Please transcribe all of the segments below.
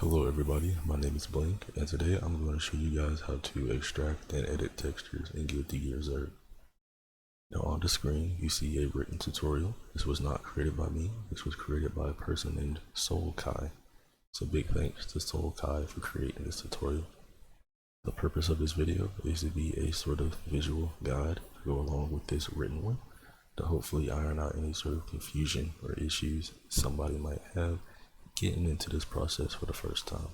Hello everybody, my name is Blink, and today I'm going to show you guys how to extract and edit textures in GGXrdRev. Now on the screen, you see a written tutorial. This was not created by me, this was created by a person named Soul Kai. So big thanks to Soul Kai for creating this tutorial. The purpose of this video is to be a sort of visual guide to go along with this written one, to hopefully iron out any sort of confusion or issues somebody might have getting into this process for the first time.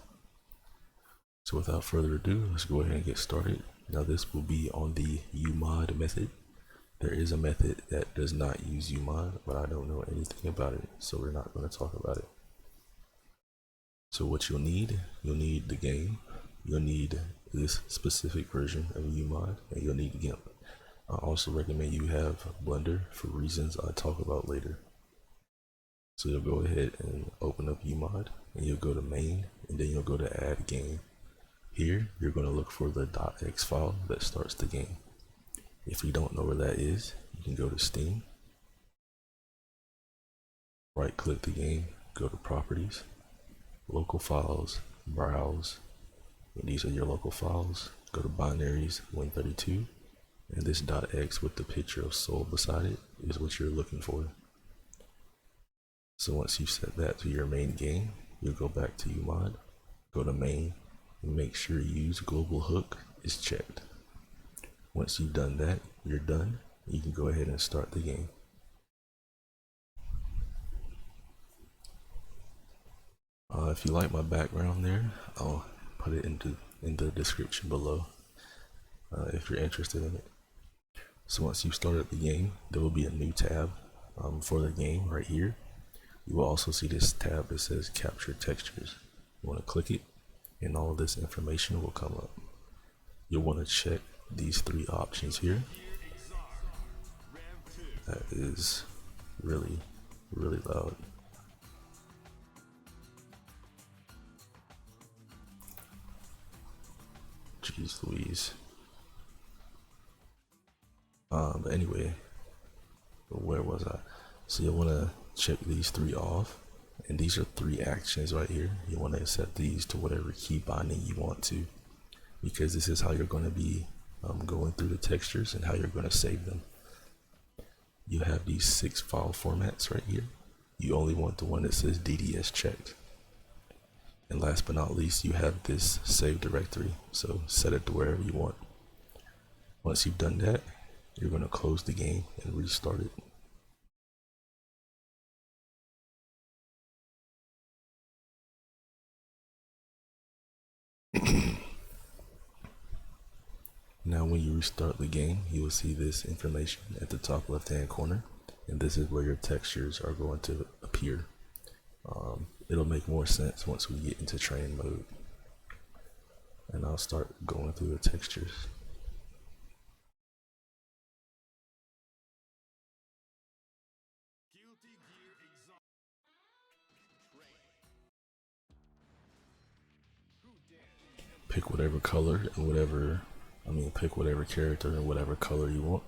So without further ado, let's go ahead and get started. Now this will be on the umod method. There is a method that does not use umod, but I don't know anything about it, so we're not going to talk about it. So what you'll need the game, you'll need this specific version of umod, and you'll need GIMP. I also recommend you have Blender for reasons I talk about later. So you'll go ahead and open up umod, and you'll go to main, and then you'll go to add game. Here you're going to look for the .x file that starts the game. If you don't know where that is, you can go to Steam, right click the game, go to properties, local files, browse, and these are your local files. Go to binaries 132, and this .x with the picture of Soul beside it is what you're looking for. So once you've set that to your main game, you'll go back to umod, go to main, and make sure use global hook is checked. Once you've done that, you're done. You can go ahead and start the game. If you like my background there, I'll put it in the description below if you're interested in it. So once you've started the game, there will be a new tab for the game right here. You will also see this tab that says capture textures. You want to click it, and all of this information will come up. You'll want to check these three options here. That is really loud. Jeez Louise. But anyway, where was I? So you'll want to check these three off, and these are three actions right here. You want to set these to whatever key binding you want to, because this is how you're going to be going through the textures and how you're going to save them. You have these 6 file formats right here. You only want the one that says DDS checked. And last but not least, you have this save directory, so set it to wherever you want. Once you've done that, you're going to close the game and restart it. Now when you restart the game, you will see this information at the top left hand corner, and this is where your textures are going to appear. It'll make more sense once we get into train mode, and I'll start going through the textures. Pick whatever color and pick whatever character and whatever color you want.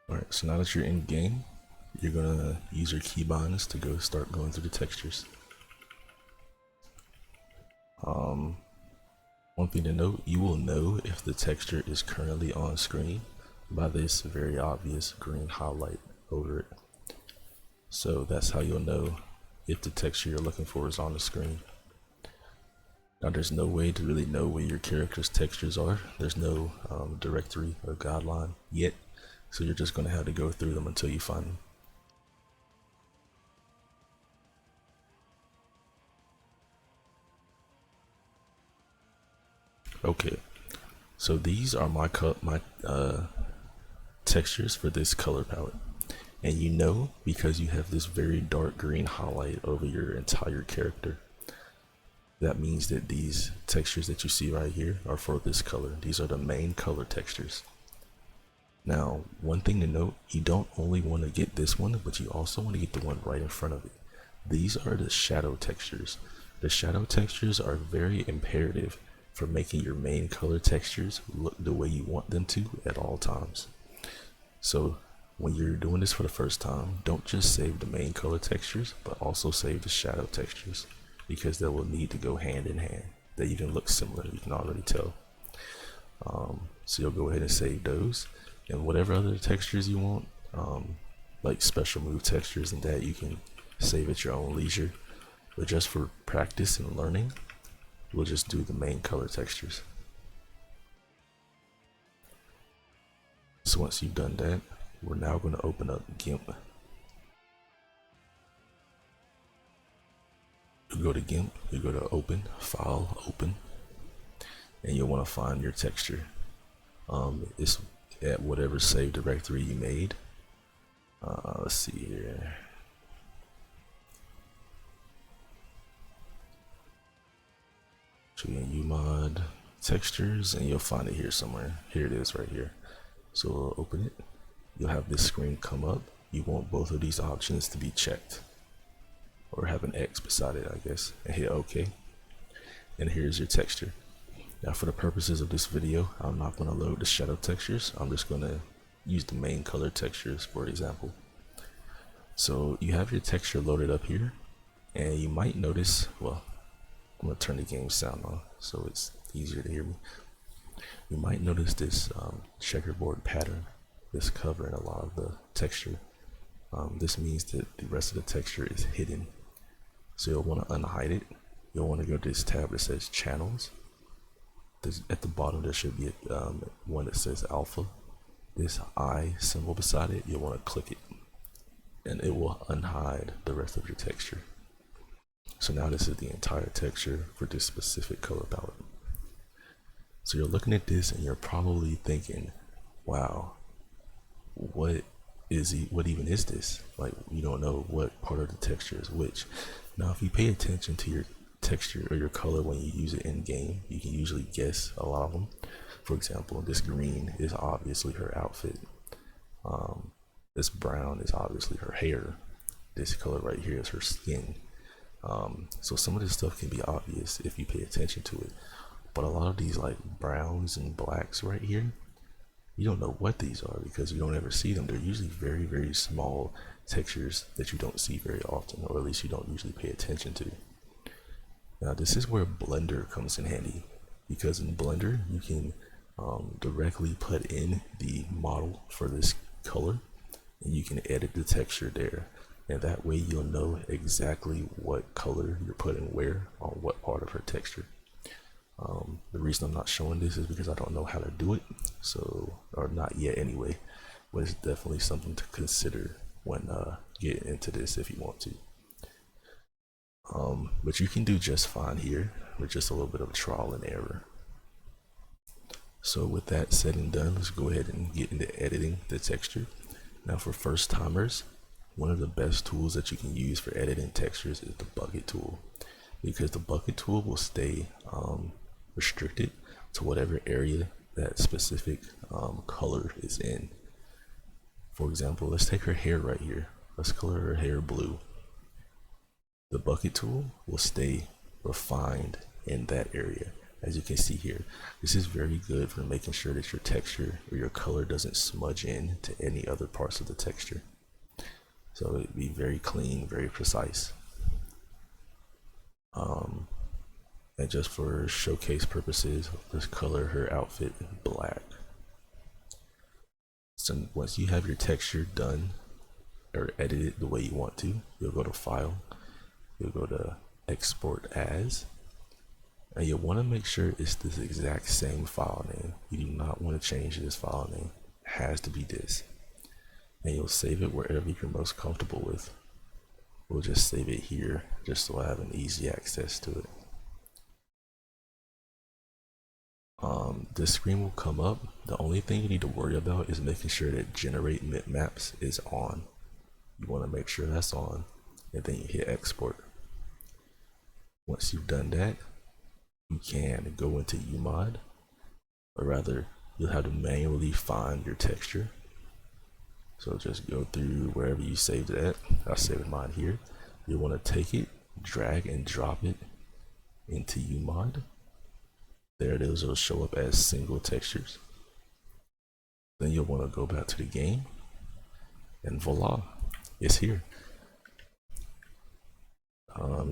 Alright, so now that you're in game, you're gonna use your keybinds to start going through the textures. One thing to note, you will know if the texture is currently on screen by this very obvious green highlight over it. So that's how you'll know if the texture you're looking for is on the screen. Now there's no way to really know where your character's textures are. There's no directory or guideline yet, so you're just going to have to go through them until you find them. Okay, so these are my textures for this color palette, and you know because you have this very dark green highlight over your entire character. That means that these textures that you see right here are for this color. These are the main color textures. Now, one thing to note, you don't only want to get this one, but you also want to get the one right in front of it. These are the shadow textures. The shadow textures are very imperative for making your main color textures look the way you want them to at all times. So when you're doing this for the first time, don't just save the main color textures, but also save the shadow textures, because they will need to go hand in hand. They even look similar, you can already tell. So you'll go ahead and save those, and whatever other textures you want, like special move textures and that, you can save at your own leisure. But just for practice and learning, we'll just do the main color textures. So once you've done that, we're now going to open up GIMP. You go to GIMP, you go to Open, File, Open, and you'll want to find your texture. It's at whatever save directory you made. Let's see here. In UMod textures, and you'll find it here somewhere. Here it is right here. So we'll open it. You'll have this screen come up. You want both of these options to be checked, or have an X beside it, I guess, and hit OK. And here's your texture. Now for the purposes of this video, I'm not going to load the shadow textures. I'm just going to use the main color textures for example. So you have your texture loaded up here, and you might notice, well, I'm going to turn the game sound on so it's easier to hear me. You might notice this checkerboard pattern, this covering a lot of the texture. This means that the rest of the texture is hidden. So you'll want to unhide it. You'll want to go to this tab that says channels. At the bottom there should be one that says alpha. This I symbol beside it, you'll want to click it, and it will unhide the rest of your texture. So now this is the entire texture for this specific color palette. So you're looking at this and you're probably thinking, wow, what even is this? Like, you don't know what part of the texture is which. Now if you pay attention to your texture or your color when you use it in game, you can usually guess a lot of them. For example, this green is obviously her outfit. This brown is obviously her hair. This color right here is her skin. So some of this stuff can be obvious if you pay attention to it, but a lot of these like browns and blacks right here, you don't know what these are because you don't ever see them. They're usually very, very small textures that you don't see very often, or at least you don't usually pay attention to. Now this is where Blender comes in handy, because in Blender you can directly put in the model for this color, and you can edit the texture there. And that way you'll know exactly what color you're putting where on what part of her texture. The reason I'm not showing this is because I don't know how to do it, or not yet anyway, but it's definitely something to consider when getting into this if you want to. But you can do just fine here with just a little bit of trial and error. So with that said and done, let's go ahead and get into editing the texture. Now for first timers, one of the best tools that you can use for editing textures is the bucket tool, because the bucket tool will stay restricted to whatever area that specific color is in. For example, let's take her hair right here. Let's color her hair blue. The bucket tool will stay refined in that area. As you can see here, this is very good for making sure that your texture or your color doesn't smudge in to any other parts of the texture. So it'd be very clean, very precise. And just for showcase purposes, let's color her outfit black. So once you have your texture done or edited the way you want to, you'll go to File, you'll go to Export As, and you'll want to make sure it's this exact same file name. You do not want to change this file name. It has to be this. And you'll save it wherever you're most comfortable with. We'll just save it here just so I have an easy access to it. This screen will come up. The only thing you need to worry about is making sure that Generate Bitmaps is on. You want to make sure that's on, and then you hit Export. Once you've done that, you can go into UMod, or rather, you'll have to manually find your texture. So just go through wherever you saved it at. I saved mine here. You want to take it, drag and drop it into UMod. There it is, it'll show up as single textures. Then you'll want to go back to the game, and voila, it's here.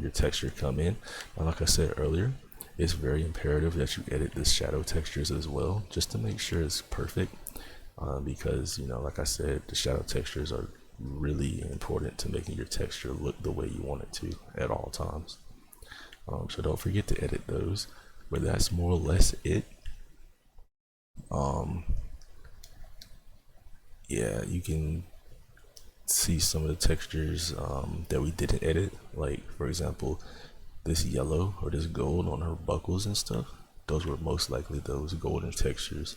Your texture come in. Now, like I said earlier, it's very imperative that you edit the shadow textures as well, just to make sure it's perfect. Because, you know, like I said, the shadow textures are really important to making your texture look the way you want it to at all times. So don't forget to edit those, but that's more or less it. Yeah, you can see some of the textures that we didn't edit, like for example this yellow or this gold on her buckles and stuff. Those were most likely those golden textures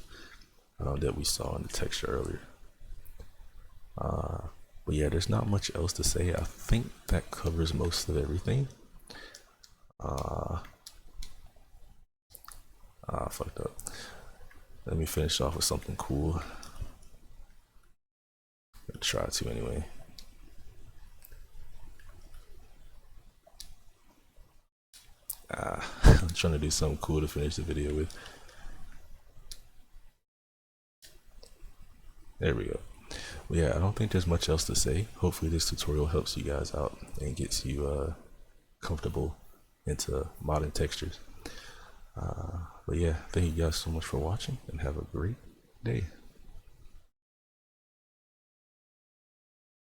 that we saw in the texture earlier. But yeah, there's not much else to say. I think that covers most of everything. Fucked up. Let me finish off with something cool. I'll try to anyway. I'm trying to do something cool to finish the video with. There we go. Well, yeah, I don't think there's much else to say. Hopefully this tutorial helps you guys out and gets you comfortable into modding textures. But yeah, thank you guys so much for watching and have a great day.